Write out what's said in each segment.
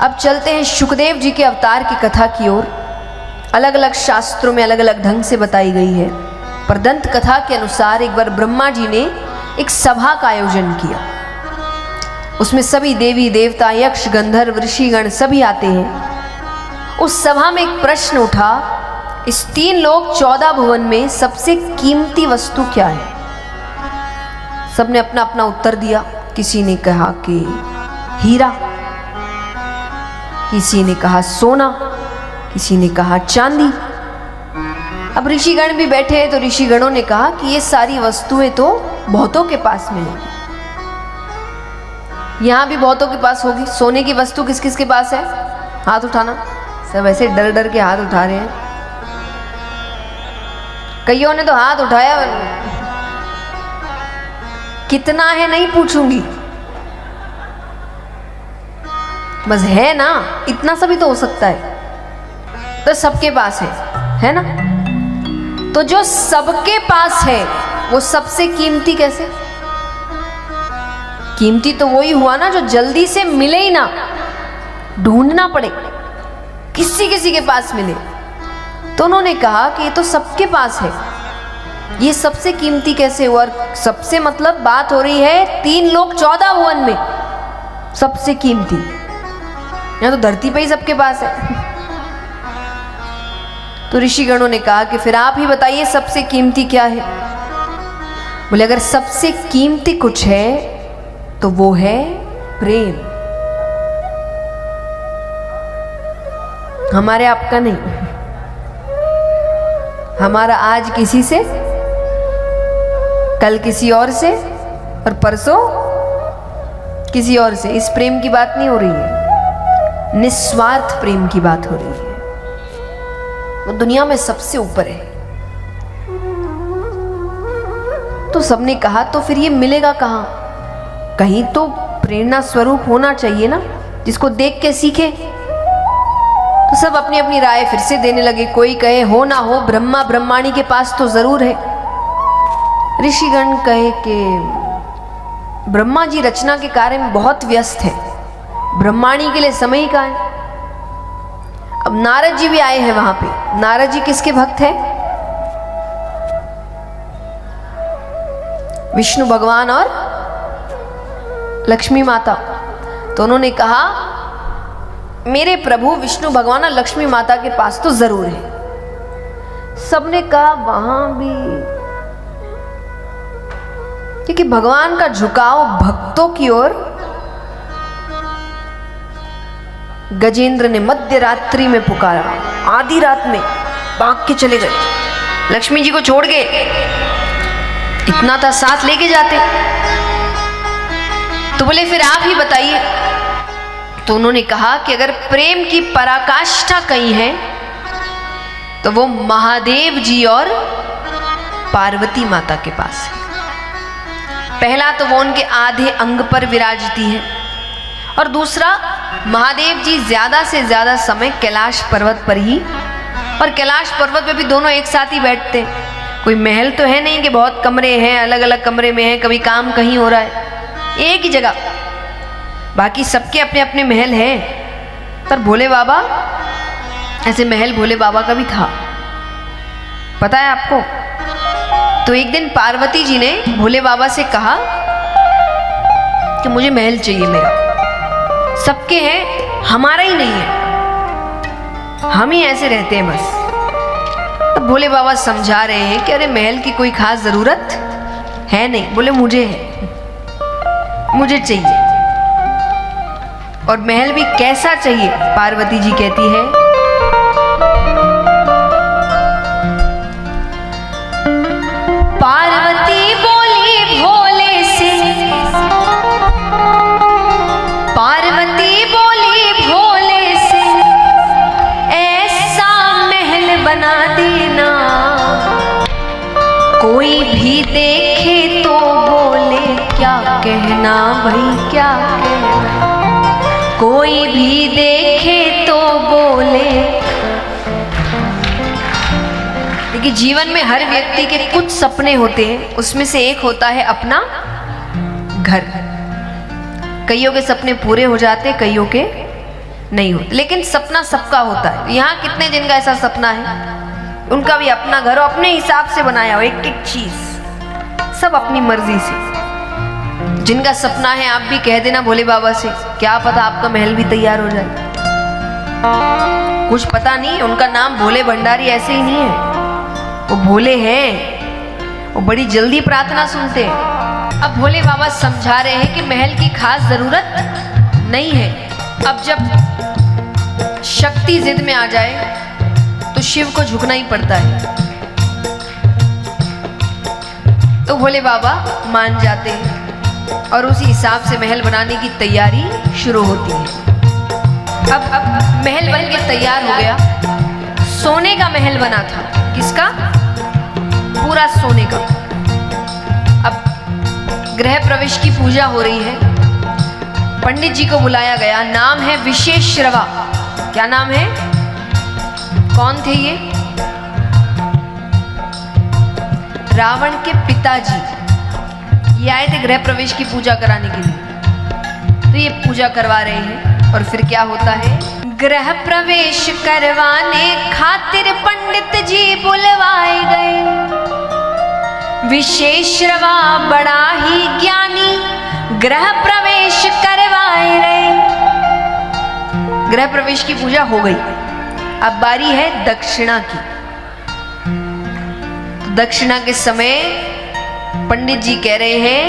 अब चलते हैं शुकदेव जी के अवतार की कथा की ओर। अलग अलग शास्त्रों में अलग अलग ढंग से बताई गई है, पर दंत कथा के अनुसार एक बार ब्रह्मा जी ने एक सभा का आयोजन किया। उसमें सभी देवी देवता, यक्ष, गंधर्व, ऋषिगण सभी आते हैं। उस सभा में एक प्रश्न उठा, इस 3 लोक 14 भुवन में सबसे कीमती वस्तु क्या है? सबने अपना अपना उत्तर दिया। किसी ने कहा कि हीरा, किसी ने कहा सोना, किसी ने कहा चांदी। अब ऋषिगण भी बैठे हैं तो ऋषिगणों ने कहा कि ये सारी वस्तुएं तो बहुतों के पास मिलेंगी, यहां भी बहुतों के पास होगी। सोने की वस्तु किस किस के पास है? हाथ उठाना। सब ऐसे डर डर के हाथ उठा रहे हैं। कईयों ने तो हाथ उठाया, कितना है नहीं पूछूंगी, बस है ना, इतना सा भी तो हो सकता है। तो सबके पास है ना? तो जो सबके पास है वो सबसे कीमती कैसे? कीमती तो वही हुआ ना जो जल्दी से मिले ही ना, ढूंढना पड़े, किसी किसी के पास मिले। तो उन्होंने कहा कि ये तो सबके पास है, ये सबसे कीमती कैसे हुआ? सबसे मतलब बात हो रही है 3 लोक 14 भुवन में सबसे कीमती। यहाँ तो धरती पे ही सबके पास है। तो ऋषिगणों ने कहा कि फिर आप ही बताइए सबसे कीमती क्या है? बोले अगर सबसे कीमती कुछ है तो वो है प्रेम। हमारे आपका नहीं, हमारा आज किसी से, कल किसी और से और परसों किसी और से। इस प्रेम की बात नहीं हो रही है, निस्वार्थ प्रेम की बात हो रही है। वो दुनिया में सबसे ऊपर है। तो सबने कहा तो फिर ये मिलेगा कहां? कहीं तो प्रेरणा स्वरूप होना चाहिए ना, जिसको देख के सीखे। तो सब अपनी अपनी राय फिर से देने लगे। कोई कहे हो ना हो, ब्रह्मा ब्रह्माणी के पास तो जरूर है। ऋषिगण कहे कि ब्रह्मा जी रचना के कार्य में बहुत व्यस्त है, ब्रह्माणी के लिए समय ही कहाँ है। अब नारद जी भी आए हैं वहां पे। नारद जी किसके भक्त हैं? विष्णु भगवान और लक्ष्मी माता। तो उन्होंने कहा मेरे प्रभु विष्णु भगवान और लक्ष्मी माता के पास तो जरूर है। सबने कहा वहां भी, क्योंकि भगवान का झुकाव भक्तों की ओर। गजेंद्र ने मध्य रात्रि में पुकारा, आधी रात में भाग के चले गए, लक्ष्मी जी को छोड़ के। इतना था साथ लेके जाते। तो बोले फिर आप ही बताइए। तो उन्होंने कहा कि अगर प्रेम की पराकाष्ठा कहीं है तो वो महादेव जी और पार्वती माता के पास है। पहला तो वो उनके आधे अंग पर विराजती है, और दूसरा महादेव जी ज्यादा से ज्यादा समय कैलाश पर्वत पर ही, और कैलाश पर्वत पे भी दोनों एक साथ ही बैठते। कोई महल तो है नहीं कि बहुत कमरे हैं, अलग अलग कमरे में हैं, कभी काम कहीं हो रहा है, एक ही जगह। बाकी सबके अपने अपने महल हैं, पर भोले बाबा, ऐसे महल भोले बाबा का भी था, पता है आपको। तो एक दिन पार्वती जी ने भोले बाबा से कहा कि मुझे महल चाहिए मेरा, सबके हैं हमारा ही नहीं है, हम ही ऐसे रहते हैं बस। तो भोले बाबा समझा रहे हैं कि अरे महल की कोई खास जरूरत है नहीं। बोले मुझे है, मुझे चाहिए। और महल भी कैसा चाहिए? पार्वती जी कहती है पार्वती बोली भोले से, पार्वती बोली भोले से, ऐसा महल बना देना कोई भी देखे तो बोले क्या कहना भाई, क्या कहना। कोई भी देखे तो बोले। देखिए जीवन में हर व्यक्ति के कुछ सपने होते हैं, उसमें से एक होता है अपना घर। कईयों के सपने पूरे हो जाते, कईयों के नहीं होता, लेकिन सपना सबका होता है। यहाँ कितने जिन का ऐसा सपना है, उनका भी अपना घर अपने हिसाब से बनाया हो, एक एक चीज सब अपनी मर्जी से। जिनका सपना है आप भी कह देना भोले बाबा से, क्या पता आपका महल भी तैयार हो जाए। कुछ पता नहीं, उनका नाम भोले भंडारी ऐसे ही नहीं है, वो भोले हैं, वो बड़ी जल्दी प्रार्थना सुनते हैं। अब भोले बाबा समझा रहे हैं कि महल की खास जरूरत नहीं है। अब जब शक्ति जिद में आ जाए तो शिव को झुकना ही पड़ता है। तो भोले बाबा मान जाते हैं और उसी हिसाब से महल बनाने की तैयारी शुरू होती है। अब महल बन के तैयार हो गया। सोने का महल बना था। किसका? पूरा सोने का। अब गृह प्रवेश की पूजा हो रही है। पंडित जी को बुलाया गया। नाम है विशेश्रवा। क्या नाम है? कौन थे ये? रावण के पिताजी। ये आए थे गृह प्रवेश की पूजा कराने के लिए। तो ये पूजा करवा रहे हैं। और फिर क्या होता है? गृह प्रवेश करवाने खातिर पंडित जी बुलवाए गए। विशेश्रवा बड़ा ही ज्ञानी गृह प्रवेश करवाए रहे। गृह प्रवेश की पूजा हो गई। अब बारी है दक्षिणा की। तो दक्षिणा के समय पंडित जी कह रहे हैं,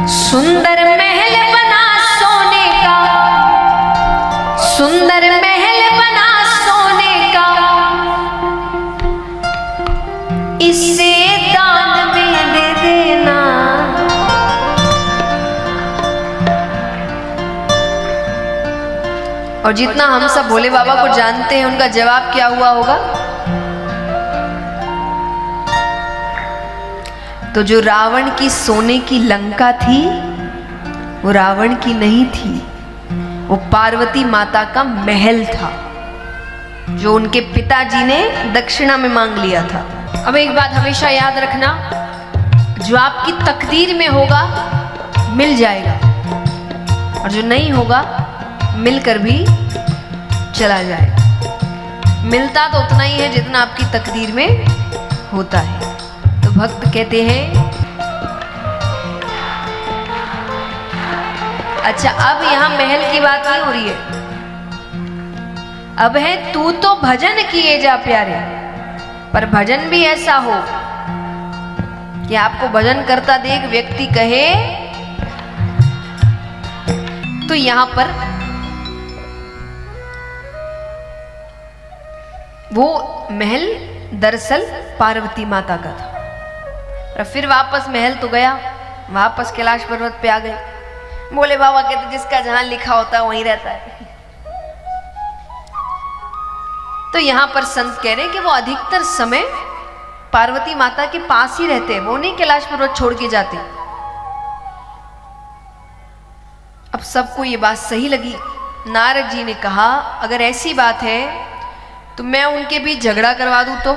सुंदर महल बना सोने का, सुंदर महल बना सोने का, इसे दान में दे देना। और जितना हम सब भोले बाबा को जानते हैं, उनका जवाब क्या हुआ होगा? तो जो रावण की सोने की लंका थी, वो रावण की नहीं थी, वो पार्वती माता का महल था, जो उनके पिताजी ने दक्षिणा में मांग लिया था। अब एक बात हमेशा याद रखना, जो आपकी तकदीर में होगा मिल जाएगा, और जो नहीं होगा मिलकर भी चला जाएगा। मिलता तो उतना ही है जितना आपकी तकदीर में होता है। तो भक्त कहते हैं, अच्छा अब यहां महल की बात नहीं हो रही है, अब है तू तो भजन किए जा प्यारे। पर भजन भी ऐसा हो कि आपको भजन करता देख व्यक्ति कहे। तो यहां पर वो महल दरअसल पार्वती माता का था। और फिर वापस महल तो गया, वापस कैलाश पर्वत पे आ गए। भोले बाबा कहते जिसका जहां लिखा होता है वहीं रहता है। तो यहां पर संत कह रहे हैं कि वो अधिकतर समय पार्वती माता के पास ही रहते हैं, वो नहीं कैलाश पर्वत छोड़ के जाते। अब सबको ये बात सही लगी। नारद जी ने कहा, अगर ऐसी बात है तो मैं उनके बीच झगड़ा करवा दूं तो।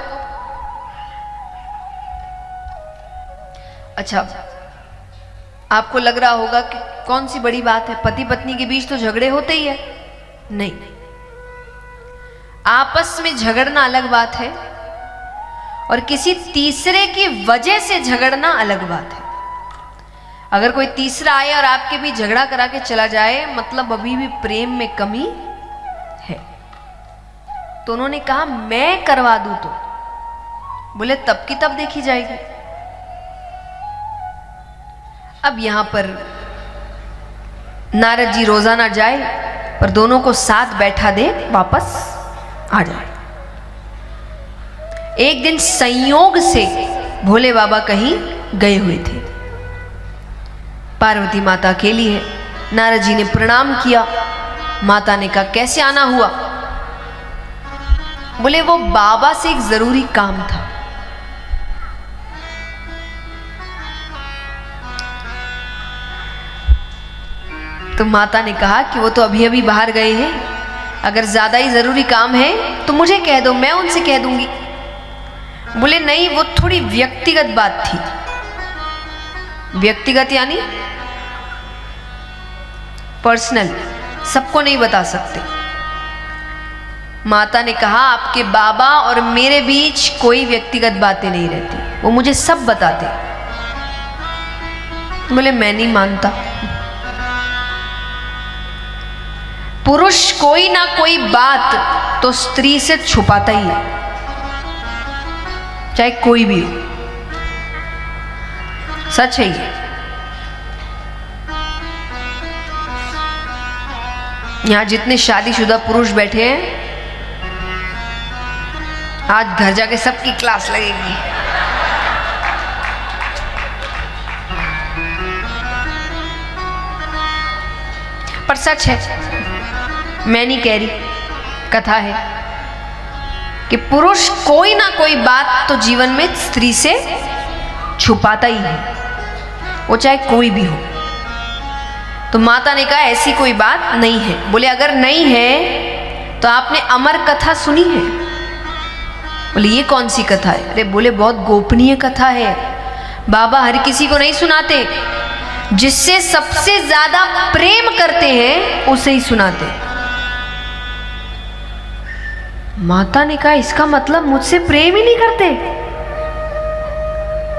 अच्छा, आपको लग रहा होगा कि कौन सी बड़ी बात है, पति पत्नी के बीच तो झगड़े होते ही है। नहीं, आपस में झगड़ना अलग बात है और किसी तीसरे की वजह से झगड़ना अलग बात है। अगर कोई तीसरा आए और आपके बीच झगड़ा करा के चला जाए, मतलब अभी भी प्रेम में कमी है। तो उन्होंने कहा मैं करवा दूं तो। बोले तब की तब देखी जाएगी। अब यहां पर नारद जी रोजाना जाए, पर दोनों को साथ बैठा दे, वापस आ जाए। एक दिन संयोग से भोले बाबा कहीं गए हुए थे, पार्वती माता अकेली है। नारद जी ने प्रणाम किया। माता ने कहा कैसे आना हुआ? बोले वो बाबा से एक जरूरी काम था। तो माता ने कहा कि वो तो अभी अभी बाहर गए हैं, अगर ज्यादा ही जरूरी काम है तो मुझे कह दो, मैं उनसे कह दूंगी। बोले नहीं, वो थोड़ी व्यक्तिगत बात थी। व्यक्तिगत यानी पर्सनल, सबको नहीं बता सकते। माता ने कहा आपके बाबा और मेरे बीच कोई व्यक्तिगत बातें नहीं रहती, वो मुझे सब बताते। बोले मैं नहीं मानता। पुरुष कोई ना कोई बात तो स्त्री से छुपाता ही है, चाहे कोई भी हो। सच है ये। यहां जितने शादीशुदा पुरुष बैठे हैं, आज घर जाके सबकी क्लास लगेगी। पर सच है, मैं नहीं कह रही, कथा है कि पुरुष कोई ना कोई बात तो जीवन में स्त्री से छुपाता ही है, वो चाहे कोई भी हो। तो माता ने कहा ऐसी कोई बात नहीं है। बोले अगर नहीं है तो आपने अमर कथा सुनी है? बोले ये कौन सी कथा है? अरे बोले बहुत गोपनीय कथा है, बाबा हर किसी को नहीं सुनाते, जिससे सबसे ज्यादा प्रेम करते हैं उसे ही सुनाते हैं। माता ने कहा इसका मतलब मुझसे प्रेम ही नहीं करते?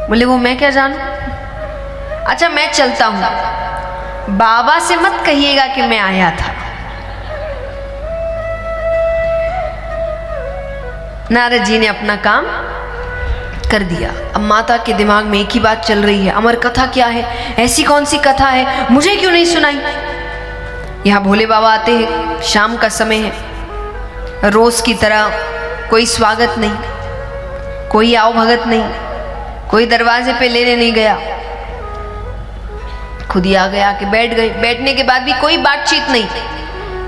बोले वो मैं क्या जानूं। अच्छा मैं चलता हूं, बाबा से मत कहिएगा कि मैं आया था। नारद जी ने अपना काम कर दिया। अब माता के दिमाग में एक ही बात चल रही है, अमर कथा क्या है, ऐसी कौन सी कथा है, मुझे क्यों नहीं सुनाई। यहां भोले बाबा आते हैं, शाम का समय है, रोज की तरह कोई स्वागत नहीं, कोई आओ भगत नहीं, कोई दरवाजे पे लेने नहीं गया, खुद ही आ गया कि बैठ गए। बैठने के बाद भी कोई बातचीत नहीं,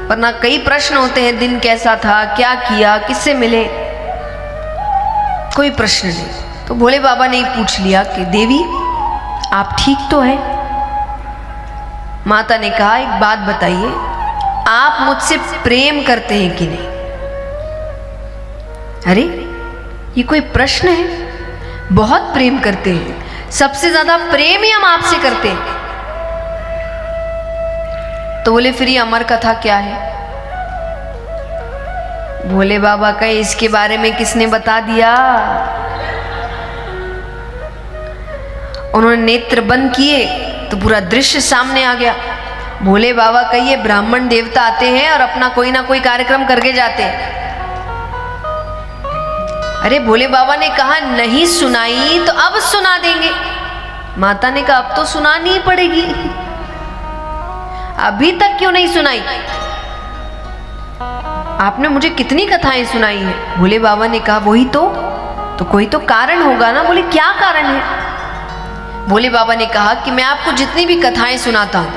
वरना कई प्रश्न होते हैं, दिन कैसा था, क्या किया, किससे मिले, कोई प्रश्न नहीं। तो भोले बाबा ने पूछ लिया कि देवी आप ठीक तो है? माता ने कहा एक बात बताइए, आप मुझसे प्रेम करते हैं कि नहीं? अरे ये कोई प्रश्न है? बहुत प्रेम करते हैं, सबसे ज्यादा प्रेम ही हम आपसे करते हैं। तो बोले फिर ये अमर कथा क्या है? भोले बाबा का इसके बारे में किसने बता दिया? उन्होंने नेत्र बंद किए तो पूरा दृश्य सामने आ गया। भोले बाबा का ये ब्राह्मण देवता आते हैं और अपना कोई ना कोई कार्यक्रम करके जाते हैं। अरे भोले बाबा ने कहा नहीं सुनाई तो अब सुना देंगे। माता ने कहा अब तो सुनानी ही पड़ेगी, अभी तक क्यों नहीं सुनाई? आपने मुझे कितनी कथाएं सुनाई है। भोले बाबा ने कहा वही तो कोई तो कारण होगा ना। बोले क्या कारण है? भोले बाबा ने कहा कि मैं आपको जितनी भी कथाएं सुनाता हूं,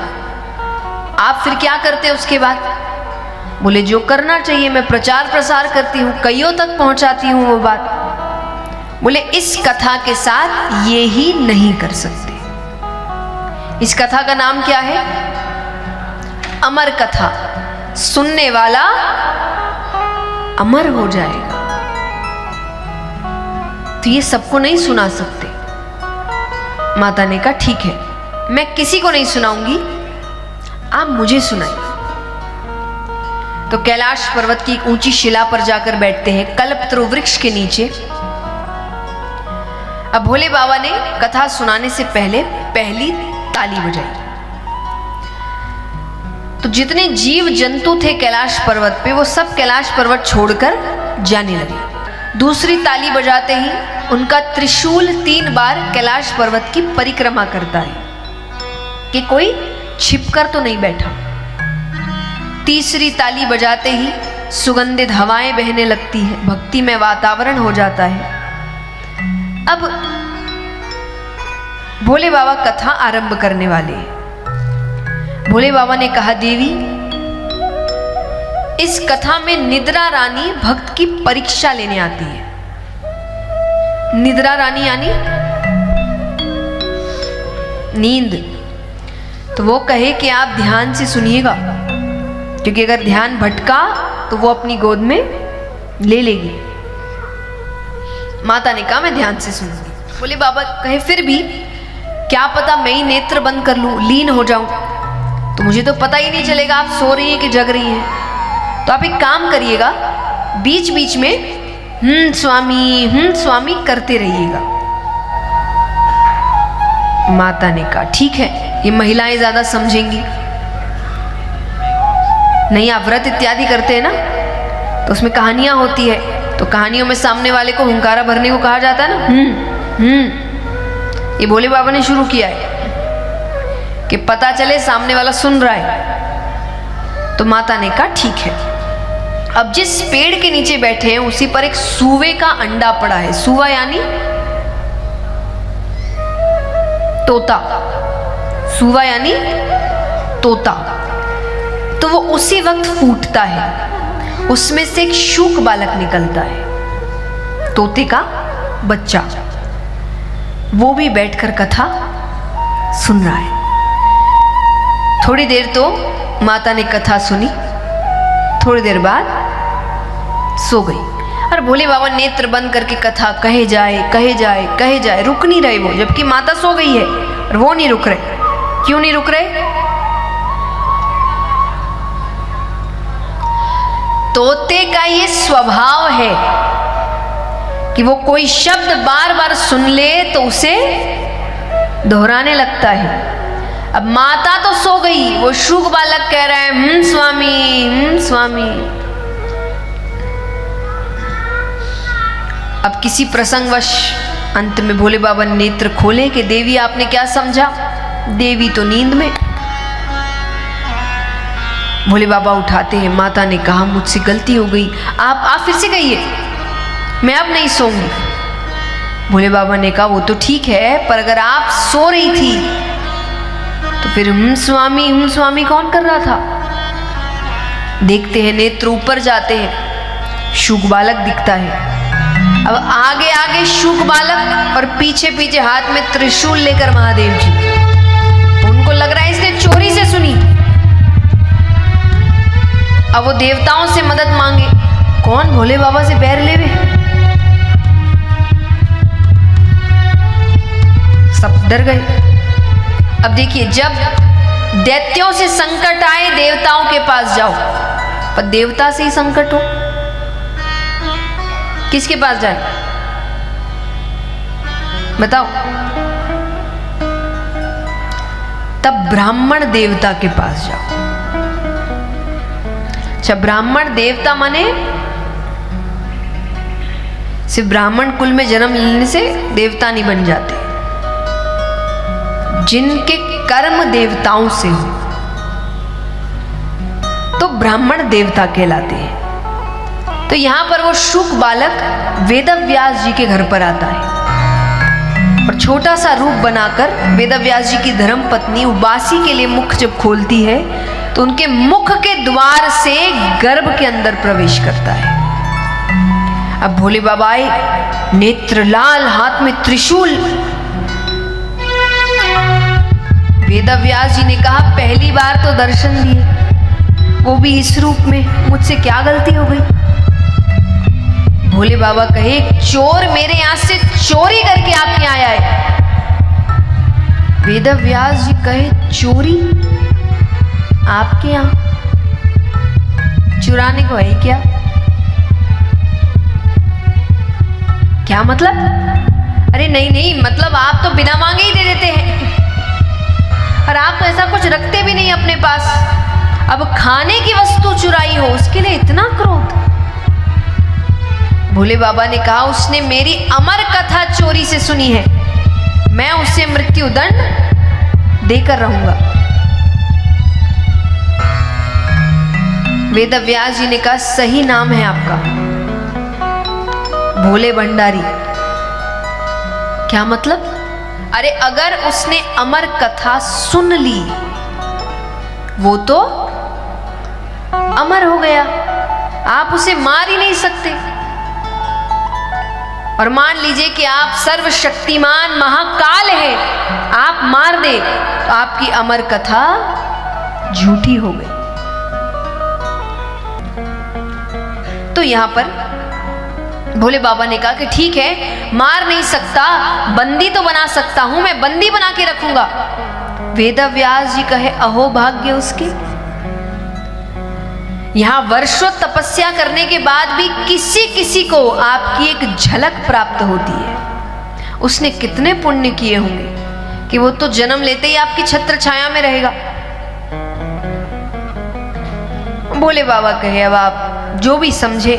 आप फिर क्या करते हैं उसके बाद? बोले जो करना चाहिए, मैं प्रचार प्रसार करती हूँ, कईयों तक पहुंचाती हूँ वो बात। बोले इस कथा के साथ ये ही नहीं कर सकते। इस कथा का नाम क्या है? अमर कथा। सुनने वाला अमर हो जाएगा। तो ये सबको नहीं सुना सकते। माता ने कहा ठीक है, मैं किसी को नहीं सुनाऊंगी, आप मुझे सुनाइए। तो कैलाश पर्वत की एक ऊंची शिला पर जाकर बैठते हैं, कल्पतरु वृक्ष के नीचे। अब भोले बाबा ने कथा सुनाने से पहले पहली ताली बजाई। तो जितने जीव जंतु थे कैलाश पर्वत पे, वो सब कैलाश पर्वत छोड़कर जाने लगे। दूसरी ताली बजाते ही उनका त्रिशूल 3 बार कैलाश पर्वत की परिक्रमा करता है कि कोई छिपकर तो नहीं बैठा। तीसरी ताली बजाते ही सुगंधित हवाएं बहने लगती है, भक्ति में वातावरण हो जाता है। अब भोले बाबा कथा आरंभ करने वाले हैं। भोले बाबा ने कहा देवी इस कथा में निद्रा रानी भक्त की परीक्षा लेने आती है। निद्रा रानी यानी नींद। तो वो कहे कि आप ध्यान से सुनिएगा, क्योंकि अगर ध्यान भटका तो वो अपनी गोद में ले लेगी। माता ने कहा मैं ध्यान से सुनूंगी। बोले बाबा कहे फिर भी क्या पता मैं ही नेत्र बंद कर लूं, लीन हो जाऊं। तो मुझे तो पता ही नहीं चलेगा आप सो रही हैं कि जग रही हैं। तो आप एक काम करिएगा, बीच बीच में स्वामी करते रहिएगा। माता ने कहा ठीक है, ये महिलाएं ज्यादा समझेंगी। नहीं, आप व्रत इत्यादि करते हैं ना, तो उसमें कहानियां होती है, तो कहानियों में सामने वाले को हुंकारा भरने को कहा जाता है ना। ये भोले बाबा ने शुरू किया है कि पता चले सामने वाला सुन रहा है। तो माता ने कहा ठीक है। अब जिस पेड़ के नीचे बैठे हैं उसी पर एक सूवे का अंडा पड़ा है। सूवा यानी तोता, सूवा यानी तोता। तो वो उसी वक्त फूटता है, उसमें से एक शूक बालक निकलता है, तोते का बच्चा। वो भी बैठकर कथा सुन रहा है। थोड़ी देर तो माता ने कथा सुनी, थोड़ी देर बाद सो गई। और भोले बाबा नेत्र बंद करके कथा कहे जाए कहे जाए कहे जाए, रुक नहीं रहे वो, जबकि माता सो गई है और वो नहीं रुक रहे। क्यों नहीं रुक रहे? तोते का ये स्वभाव है कि वो कोई शब्द बार बार सुन ले तो उसे दोहराने लगता है। अब माता तो सो गई, वो शुक बालक कह रहा है स्वामी स्वामी। अब किसी प्रसंगवश अंत में भोले बाबा ने नेत्र खोले कि देवी आपने क्या समझा? देवी तो नींद में। भोले बाबा उठाते हैं, माता ने कहा मुझसे गलती हो गई, आप फिर से कहिए, मैं अब नहीं सोऊंगी। भोले बाबा ने कहा वो तो ठीक है, पर अगर आप सो रही थी तो फिर स्वामी कौन कर रहा था? देखते हैं नेत्र ऊपर जाते हैं, शुक बालक दिखता है। अब आगे आगे शुक बालक और पीछे पीछे हाथ में त्रिशूल लेकर महादेव जी। उनको लग रहा है इसने चोरी से सुनी। अब वो देवताओं से मदद मांगे, कौन भोले बाबा से बैर लेवे? सब डर गए। अब देखिए, जब दैत्यों से संकट आए देवताओं के पास जाओ, पर देवता से ही संकट हो किसके पास जाए बताओ? तब ब्राह्मण देवता के पास जाओ। अच्छा, ब्राह्मण देवता माने सिर्फ ब्राह्मण कुल में जन्म लेने से देवता नहीं बन जाते, जिनके कर्म देवताओं से हो तो ब्राह्मण देवता कहलाते हैं। तो यहां पर वो शुक बालक वेदव्यास जी के घर पर आता है और छोटा सा रूप बनाकर वेदव्यास जी की धर्म पत्नी उबासी के लिए मुख जब खोलती है तो उनके मुख के द्वार से गर्भ के अंदर प्रवेश करता है। अब भोले बाबा आए, नेत्र लाल, हाथ में त्रिशूल। वेदव्यास जी ने कहा पहली बार तो दर्शन दिए, वो भी इस रूप में, मुझसे क्या गलती हो गई? भोले बाबा कहे चोर मेरे यहां से चोरी करके आपके यहाँ आया है। वेदव्यास जी कहे चोरी आपके यहां? चुराने को है क्या? क्या मतलब? अरे नहीं, मतलब आप तो बिना मांगे ही दे देते हैं, और आप तो ऐसा कुछ रखते भी नहीं अपने पास। अब खाने की वस्तु चुराई हो उसके लिए इतना क्रोध? भोले बाबा ने कहा उसने मेरी अमर कथा चोरी से सुनी है, मैं उसे मृत्यु दंड देकर रहूंगा। वेदव्यास जी ने कहा सही नाम है आपका, भोले भंडारी। क्या मतलब? अरे अगर उसने अमर कथा सुन ली वो तो अमर हो गया, आप उसे मार ही नहीं सकते। और मान लीजिए कि आप सर्वशक्तिमान महाकाल हैं, आप मार दे तो आपकी अमर कथा झूठी हो गई। तो यहां पर भोले बाबा ने कहा कि ठीक है, मार नहीं सकता, बंदी तो बना सकता हूं, मैं बंदी बना के रखूंगा। वेदव्यास जी कहे अहो भाग्य उसके। यहां वर्षों तपस्या करने के बाद भी किसी किसी को आपकी एक झलक प्राप्त होती है। उसने कितने पुण्य किए होंगे कि वो तो जन्म लेते ही आपकी छत्र छाया में रहेगा। भोले बाबा कहे अब आप जो भी समझे,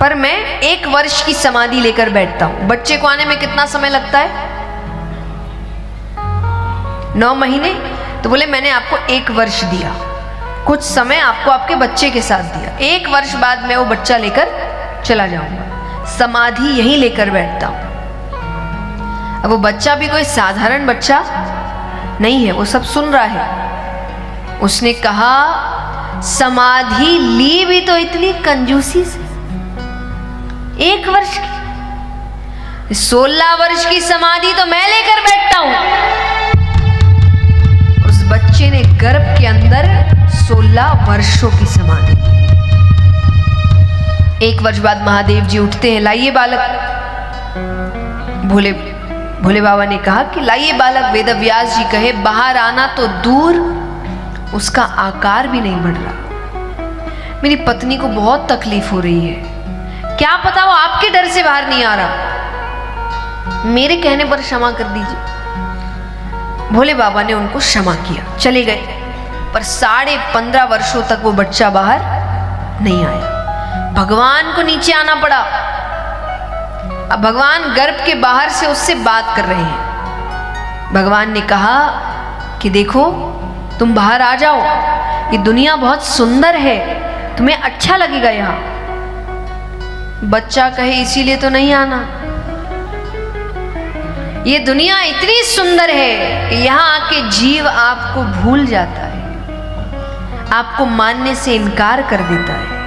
पर मैं 1 वर्ष की समाधि लेकर बैठता हूं। बच्चे को आने में कितना समय लगता है? 9 महीने। तो बोले मैंने आपको 1 वर्ष दिया, कुछ समय आपको आपके बच्चे के साथ दिया, 1 वर्ष बाद मैं वो बच्चा लेकर चला जाऊंगा, समाधि यहीं लेकर बैठता हूं। अब वो बच्चा भी कोई साधारण बच्चा नहीं है, वो सब सुन रहा है। उसने कहा समाधि ली भी तो इतनी कंजूसी से, 1 वर्ष की, 16 वर्ष की समाधि तो मैं लेकर बैठता हूं। उस बच्चे ने गर्भ के अंदर 16 वर्षों की समाधि। 1 वर्ष बाद महादेव जी उठते हैं, लाइए बालक। भोले बाबा ने कहा कि लाइए बालक। वेदव्यास जी कहे बाहर आना तो दूर, उसका आकार भी नहीं बढ़ रहा। मेरी पत्नी को बहुत तकलीफ हो रही है, क्या पता वो आपके डर से बाहर नहीं आ रहा, मेरे कहने पर क्षमा कर दीजिए। भोले बाबा ने उनको क्षमा किया, चले गए। पर 15.5 वर्षों तक वो बच्चा बाहर नहीं आया। भगवान को नीचे आना पड़ा। अब भगवान गर्भ के बाहर से उससे बात कर रहे हैं। भगवान ने कहा कि देखो तुम बाहर आ जाओ, ये दुनिया बहुत सुंदर है, तुम्हें अच्छा लगेगा यहां। बच्चा कहे इसीलिए तो नहीं आना, ये दुनिया इतनी सुंदर है कि यहां आके जीव आपको भूल जाता है, आपको मानने से इनकार कर देता है।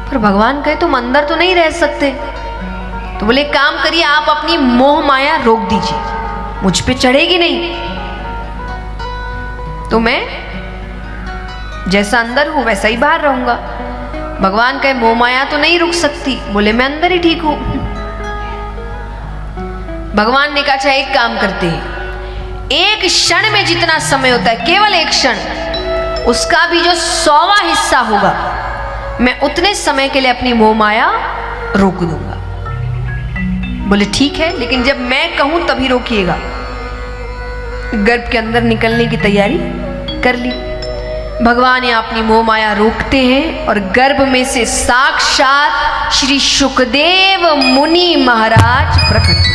पर भगवान कहे तुम अंदर तो नहीं रह सकते। तो बोले काम करिए, आप अपनी मोह माया रोक दीजिए, मुझ पे चढ़ेगी नहीं, तो मैं जैसा अंदर हूं वैसा ही बाहर रहूंगा। भगवान कहे मोह माया तो नहीं रुक सकती। बोले मैं अंदर ही ठीक हूं। भगवान ने कहा अच्छा एक काम करते हैं, 1 क्षण में जितना समय होता है, केवल 1 क्षण, उसका भी जो 100वां हिस्सा होगा, मैं उतने समय के लिए अपनी मोह माया रोक दूंगा। बोले ठीक है, लेकिन जब मैं कहूं तभी रोकिएगा। गर्भ के अंदर निकलने की तैयारी कर ली। भगवान यहाँ अपनी मोह माया रोकते हैं और गर्भ में से साक्षात श्री सुखदेव मुनि महाराज प्रकट